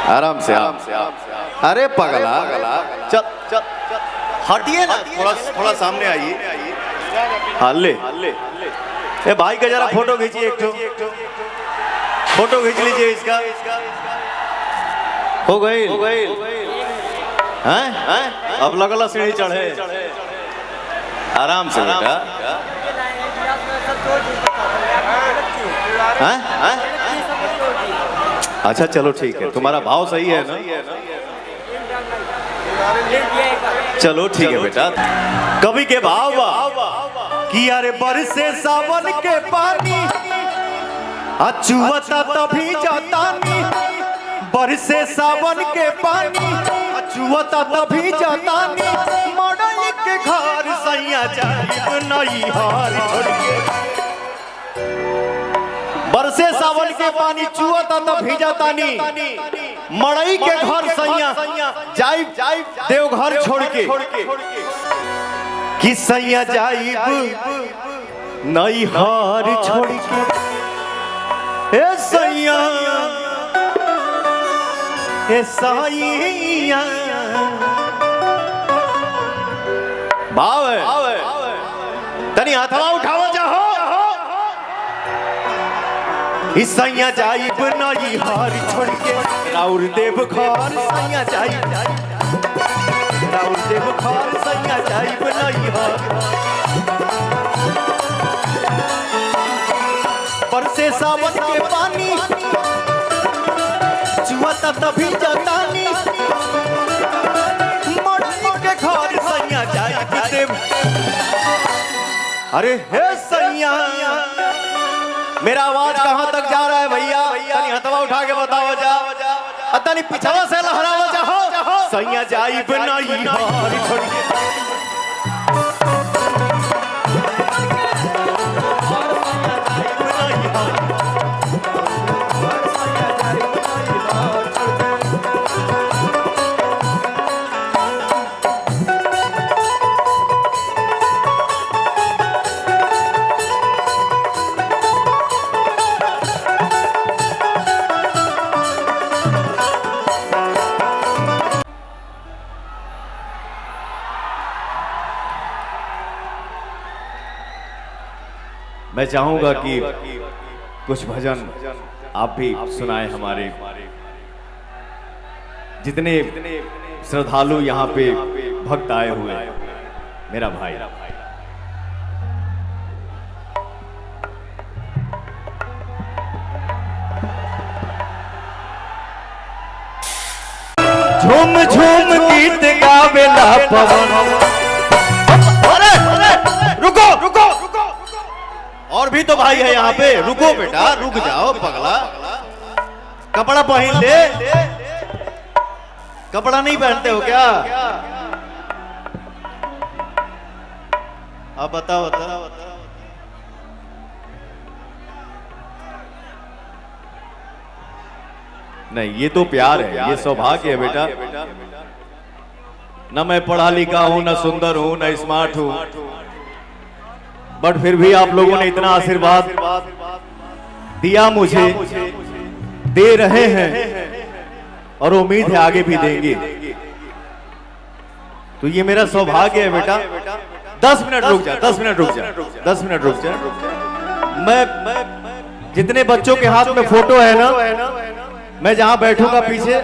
आराम से अरे पगला चल चल हटिए ना, थोड़ा सामने आइए। हाँ ले ए भाई का जरा फोटो खींचिए, एक फोटो खींच लीजिए इसका। हो गई हैं? अब लगला सीढ़ी चढ़े। आराम से बेटा। अच्छा चलो ठीक है, तुम्हारा भाव सही है ना? चलो ठीक है बेटा। कवि के भाव कि अरे बरसे सावन के पानी अचुवता तभी जातानी, बरसे सावन के पानी अचुवता तभी जातानी, मड़ई के घर सैया जाइब नई हार छोड़ के। बरसे सावन के पानी चुवता तभी जातानी, मड़ई के घर सैया जाइब देवघर छोड़ के। कि सैया जाइब नई हार छोड़ के। ए सैया ए सैया भाव है तनी हाथवा उठावा जाओ। इस सैया जाइब नई हार छोड़ के, राउर देव घर सैया जाइब, राउर देव घर सैया जाइब नई हार। बरसे सावन के पानी चुवता तभी जातानी, मड़ई के घर सैया जाइब देव। अरे हे सैया, मेरा आवाज कहां तक जा रहा है भैया? तनी हथवा उठा के बताओ जा, तनी पिछवा से लहरावा जाओ। सैया जाइब नई हार छोड़ के। मैं चाहूंगा कि कुछ भजन आप भी सुनाएं। हमारे जितने श्रद्धालु यहाँ पे भक्त आए हुए, मेरा भाई झूम झूम गीत गावेला पवन। रुको रुको, और भी तो भाई है यहाँ पे। रुको बेटा, रुक जाओ पगला। कपड़ा पहन ले। कपड़ा नहीं पहनते हो क्या? अब बताओ। नहीं, ये तो प्यार है, ये सौभाग्य है बेटा। न मैं पढ़ा लिखा हूं, न सुंदर हूं, न स्मार्ट हूं, बट फिर भी आप लोगों ने इतना आशीर्वाद दिया मुझे, दे रहे हैं, और उम्मीद है आगे भी देंगे। तो ये मेरा सौभाग्य है बेटा। 10 मिनट रुक जा, 10 मिनट रुक जा, 10 मिनट रुक जा। मैं जितने बच्चों के हाथ में फोटो है ना, मैं जहां बैठूंगा पीछे,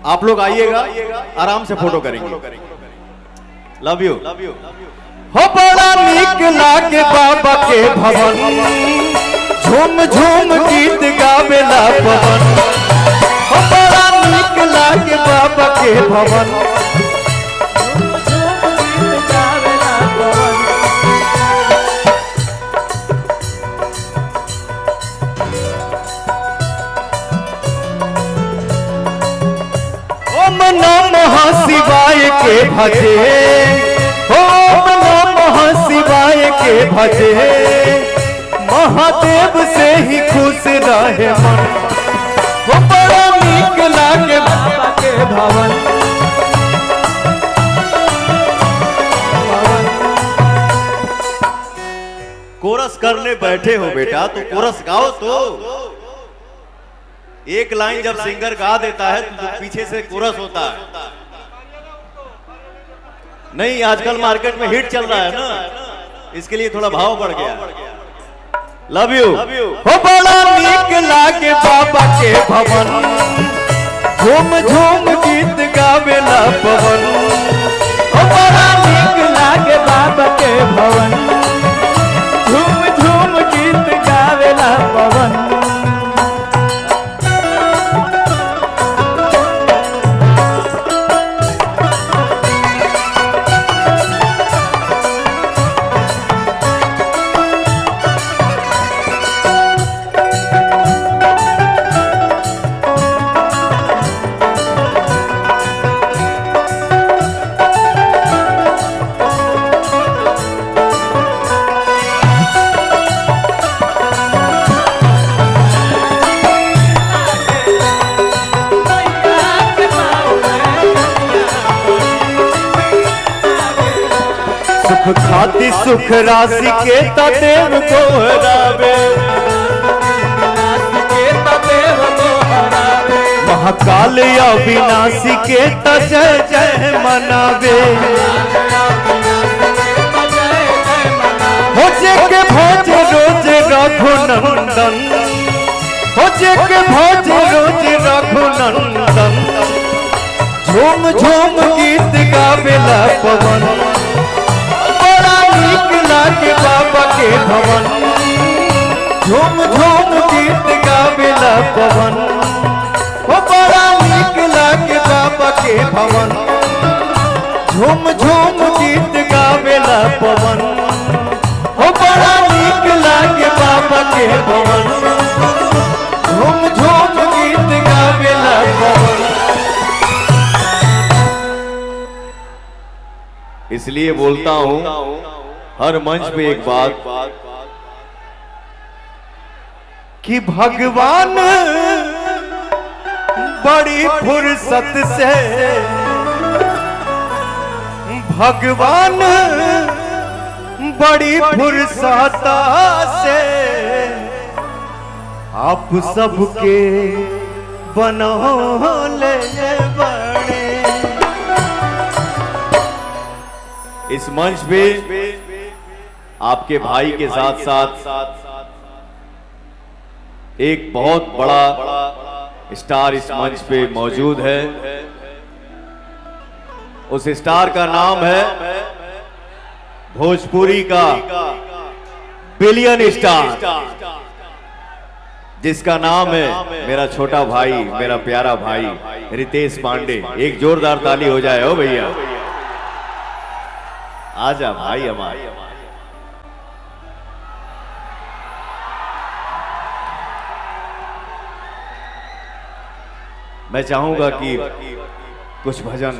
आप लोग आइएगा, आराम से फोटो करेंगे। Love you. हो बड़ा नीक लागे बाबा के भवन, झूम झूम गीत गावेला पवन। हो बड़ा नीक लागे बाबा के भवन, झूम झूम गीत गावेला पवन। ओम नमः शिवाय के भजे, ओम नमः शिवाय के भजे, महादेव से ही खुश रहे मन। वो बड़ा नीक लागे बाबा के भवन। कोरस करने बैठे हो बेटा, तो कोरस गाओ। तो एक लाइन जब सिंगर गा देता है तो पीछे से कोरस होता है। नहीं, आजकल मार्केट में हिट चल रहा है ना, इसके लिए थोड़ा भाव बढ़ गया। लव यू हो बड़ा नीक लागे बाबा के भवन, झूम झूम गीत गावेला पवन। हो बड़ा नीक लागे बाबा के भवन, झूम झूम गीत गावेला पवन। खाती सुख राशि के तदेव को हरावे, महाकाल अविनाशी के जय जय मनावे। हो जे के भोज रोज रघुनंदन, हो जे के भोज रोज रघुनंदन। झूम झूम गीत गावेला पवन, लागे बाबा के भवन, झूम झूम गीत गावेला पवन। हो बड़ा नीक लागे बाबा के भवन, झूम झूम गीत गावेला पवन। हो बड़ा नीक लागे बाबा के भवन, झूम झूम गीत गावेला पवन। इसलिए बोलता हूं हर मंच पे एक बात कि भगवान बड़ी फुर्सत से, भगवान बड़ी फुर्सत से आप सबके बनौले बड़े। इस मंच पे आपके भाई के साथ साथ एक बहुत बड़ा स्टार इस मंच पे मौजूद है। उस स्टार का नाम है भोजपुरी का बिलियन स्टार, जिसका नाम है मेरा छोटा भाई, मेरा प्यारा भाई रितेश पांडे। एक जोरदार ताली हो जाए। हो भैया आजा भाई हमारे। मैं चाहूंगा कि कुछ भजन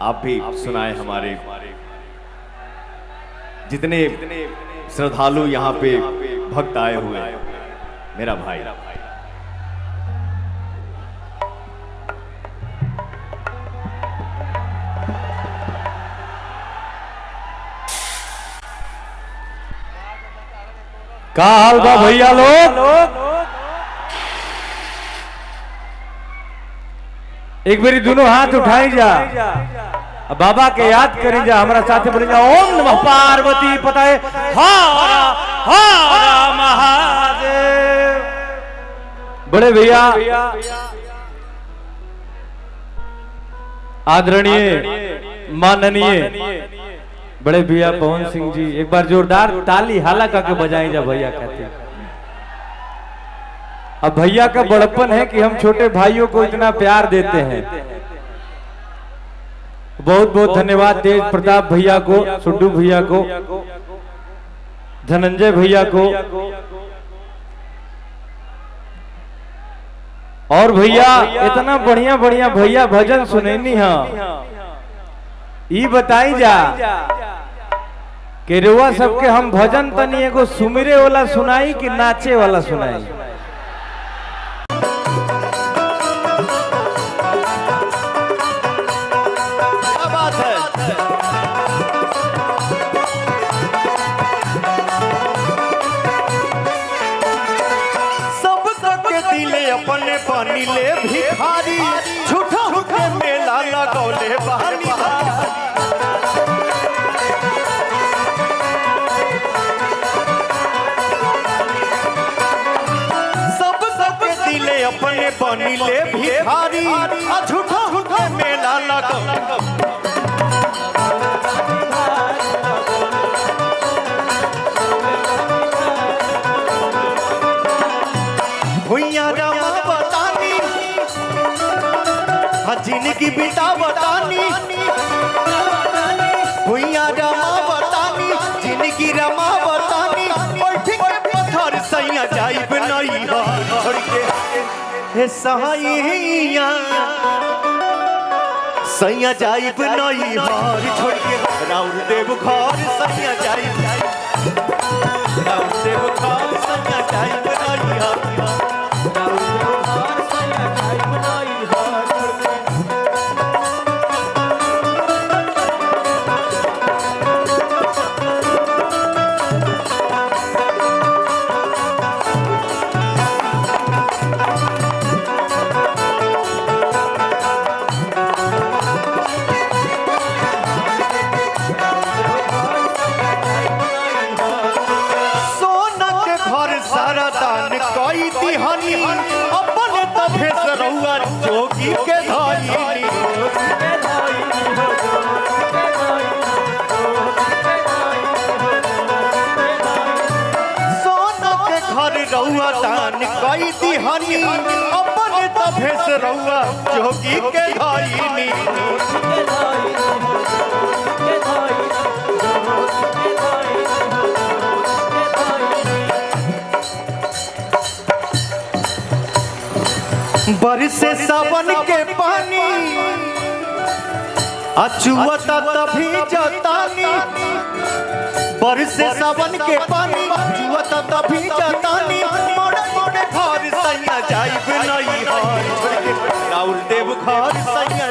आप भी सुनाए हमारे जितने श्रद्धालु यहाँ पे भक्त आए हुए हैं। मेरा भाई का हाल बा भैया लोग? एक बारी दोनों हाथ उठाई जा, बाबा के याद करी जा, हमारा साथ बोले जा ओम नमः पार्वती पताये हर हर महादेव। बड़े भैया आदरणीय माननीय बड़े भैया पवन सिंह जी, एक बार जोरदार ताली हाला करके बजाई जा भैया कहते हैं। अब भैया का बड़प्पन है कि हम छोटे भाइयों को इतना प्यार देते हैं। बहुत बहुत धन्यवाद तेज प्रताप भैया को, सुड्डू भैया को, धनंजय भैया को। और भैया इतना बढ़िया बढ़िया भैया भजन सुनैनी है, ये बताई जा कि रुआ सबके हम भजन तनी एगो सुमिरे वाला सुनाई कि नाचे वाला सुनाई? क्या बात है। सब के दिले अपने अपने पानी ले भिखारी झूठा होके मेला लगौले बहानी सब दिले अपने पानी ले भिखारी झूठा होके मेला लगौले भुइया रमा बतानी जिंदगी बिता बतानी भुइया रमा बतानी जिंदगी रमा बतानी पत्थर सैया जाइब नहीं छोड़ के हे सहाइया सैया जाइब नहीं हार छोड़ के राउर देव घर सैया जाइब राउर देव घर सैया जाइब नहीं हार अपने तभे सरौआ जोगी के धाई सोना के घर रउआ दान कई दिहानी अपने तभे सरौआ जोगी के धाई बरसे सावन के पानी अचुअता तभी जतानी बरसे सावन के पानी अचुअता तभी जतानी मोड़े मोड़े घर सैया जाइब नहीं हार राउर देव घर सैया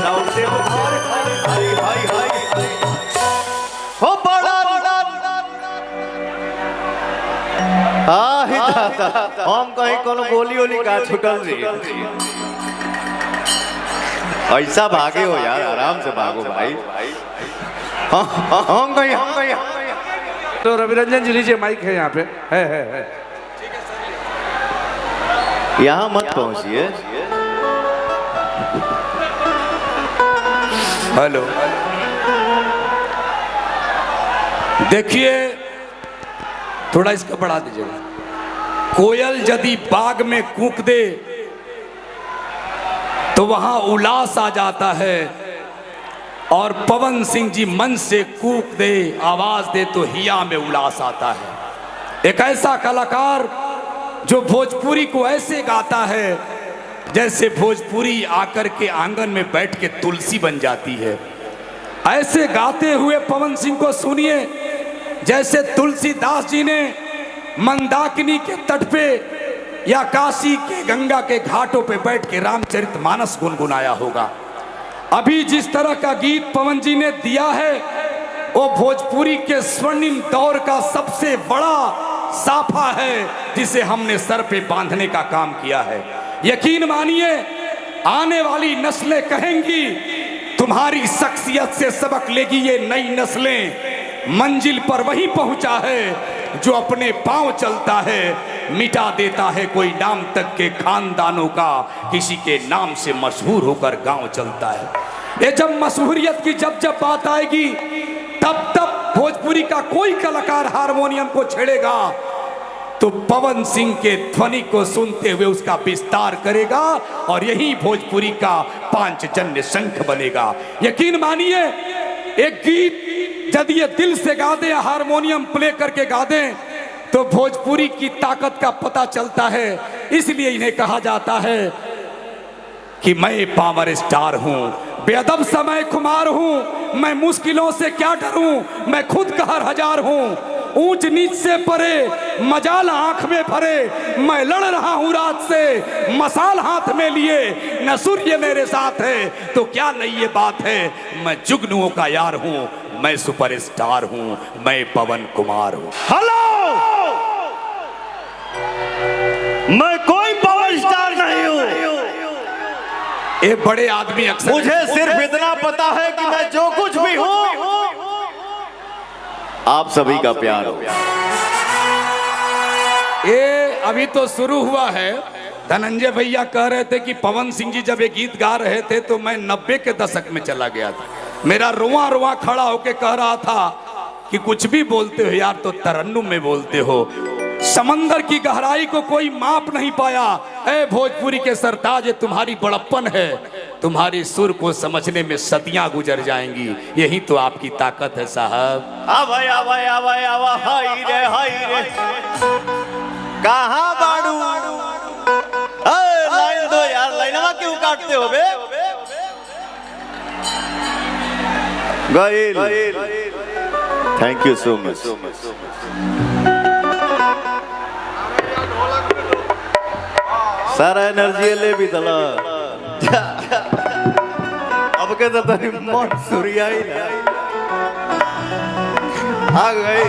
राउर देव घर हाय हाय हाय हो बड़ा हम कहीं कोनो गोली ओली का छुटल रही ऐसा भागे हो यार आराम से भागो भाई हम कहीं तो रविरंजन जी लीजिए माइक है यहाँ पे है यहाँ मत पहुंचिए हेलो देखिए थोड़ा इसका बढ़ा दीजिएगा। कोयल यदि बाग में कूक दे तो वहां उल्लास आ जाता है और पवन सिंह जी मन से कूक दे आवाज दे तो हिया में उल्लास आता है। एक ऐसा कलाकार जो भोजपुरी को ऐसे गाता है जैसे भोजपुरी आकर के आंगन में बैठ के तुलसी बन जाती है। ऐसे गाते हुए पवन सिंह को सुनिए जैसे तुलसीदास जी ने मंदाकिनी के तट पे या काशी के गंगा के घाटों पे बैठ के रामचरितमानस गुनगुनाया होगा। अभी जिस तरह का गीत पवन जी ने दिया है वो भोजपुरी के स्वर्णिम दौर का सबसे बड़ा साफा है जिसे हमने सर पे बांधने का काम किया है। यकीन मानिए आने वाली नस्लें कहेंगी तुम्हारी शख्सियत से सबक लेगी ये नई नस्लें। मंजिल पर वही पहुंचा है जो अपने पांव चलता है, मिटा देता है कोई नाम तक के खानदानों का, किसी के नाम से मशहूर होकर गांव चलता है। ये जब मशहूरियत की जब बात आएगी तब भोजपुरी का कोई कलाकार हारमोनियम को छेड़ेगा तो पवन सिंह के ध्वनि को सुनते हुए उसका विस्तार करेगा और यही भोजपुरी का पांचजन्य शंख बनेगा। यकीन मानिए एक गीत यदि ये दिल से गा दे या हारमोनियम प्ले करके गा दे तो भोजपुरी की ताकत का पता चलता है। इसलिए इन्हें कहा जाता है कि मैं पावर स्टार हूं, बेअदब समय खुमार हूं, मैं मुश्किलों से क्या डरूं, मैं खुद कहर हजार हूं, ऊंच नीच से परे मजाल आंख में भरे, मैं लड़ रहा हूं रात से मसाल हाथ में लिए, न सूर्य मेरे साथ है तो क्या नहीं ये बात है, मैं जुगनुओं का यार हूं, मैं सुपरस्टार हूं, मैं पवन कुमार हूं। हेलो, मैं कोई पवन स्टार नहीं हूं। एक बड़े आदमी अक्सर मुझे सिर्फ इतना पता है कि मैं जो कुछ भी हूं आप सभी का प्यार हो। ये अभी तो शुरू हुआ है। धनंजय भैया कह रहे थे कि पवन सिंह जी जब ये गीत गा रहे थे तो मैं 90 के दशक में चला गया था। मेरा रोआ रोआ खड़ा होके कह रहा था कि कुछ भी बोलते हो यार तो तरन्नुम में बोलते हो। समंदर की गहराई को कोई माप नहीं पाया। ए भोजपुरी के सरताज, तुम्हारी बड़प्पन है। तुम्हारी सुर को समझने में सदियां गुजर जाएंगी। यही तो आपकी ताकत है साहब। आवाय आवाय आवाय आवाय हाय रे कहाँ बाड़ू? लाइन दो यार, लाइनवा क्यों काटते हो बे? गईल, थैंक यू सो मच। सारा एनर्जी ले भी तला अब के तो तनी मन सूर्या ही आ गई।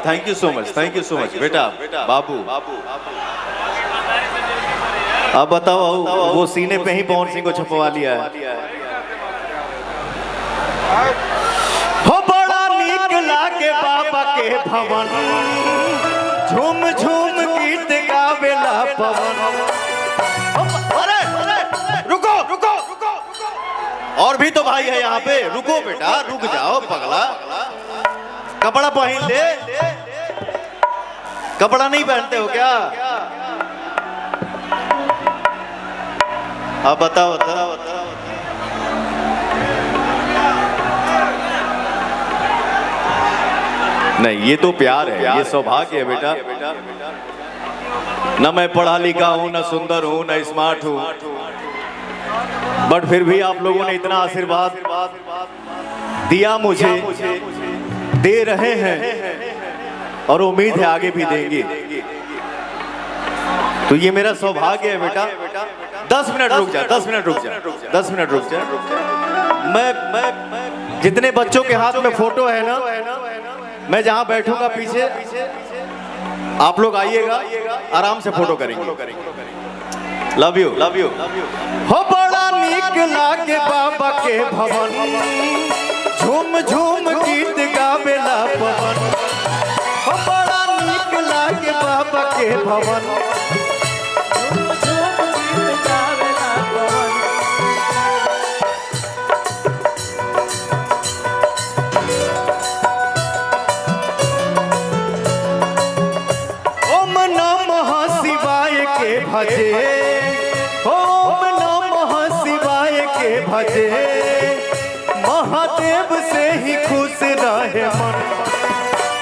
थैंक यू सो मच बेटा बाबू। अब बताओ वो सीने पे ही पवन सिंह को छपवा लिया है। हो बड़ा नीक लागे बाबा के भवन, झूम झूम गीत गावेला पवन। अरे रुको रुको, और भी तो भाई है यहाँ पे। रुको बेटा, रुक जाओ पगला। कपड़ा पहन ले। कपड़ा नहीं पहनते हो क्या? अब बताओ। नहीं, ये तो प्यार है, ये सौभाग्य है बेटा। न मैं पढ़ा लिखा हूं, न सुंदर हूं, न स्मार्ट हूं, बट फिर भी आप लोगों ने इतना आशीर्वाद दिया मुझे, दे रहे हैं और उम्मीद है आगे भी देंगे। तो ये मेरा सौभाग्य है बेटा। 10 मिनट रुक जा, 10 मिनट रुक जा, 10 मिनट रुक जा। मैं जितने बच्चों के हाथ में फोटो है ना, मैं जहां बैठूंगा पीछे, आप लोग आइएगा, आराम से फोटो करेंगे। Love you. हो बड़ा नीक लागे बाबा के भवन, झूम झूम गीत गावेला पवन। हो बड़ा नीक लागे बाबा के भवन, झूम झूम गीत गावेला पवन। ओम नमः शिवाय के भजे, ओम नमः शिवाय के भजे, महादेव से ही खुश रहे मन।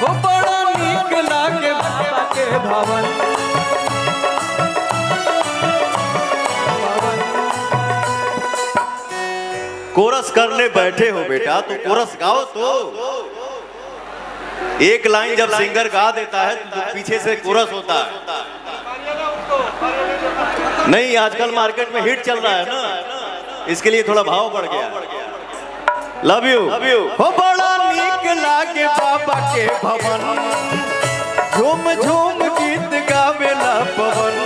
वो बड़ा नीक लागे बाबा के भवन। कोरस करने बैठे हो बेटा तो कोरस गाओ। तो एक लाइन जब सिंगर गा देता है तो पीछे से कोरस होता है। नहीं, आजकल मार्केट में हिट चल रहा है ना, इसके लिए थोड़ा भाव बढ़ गया। Love you. हो बड़ा नीक लागे बाबा के भवन, झूम झूम गीत गावेला पवन।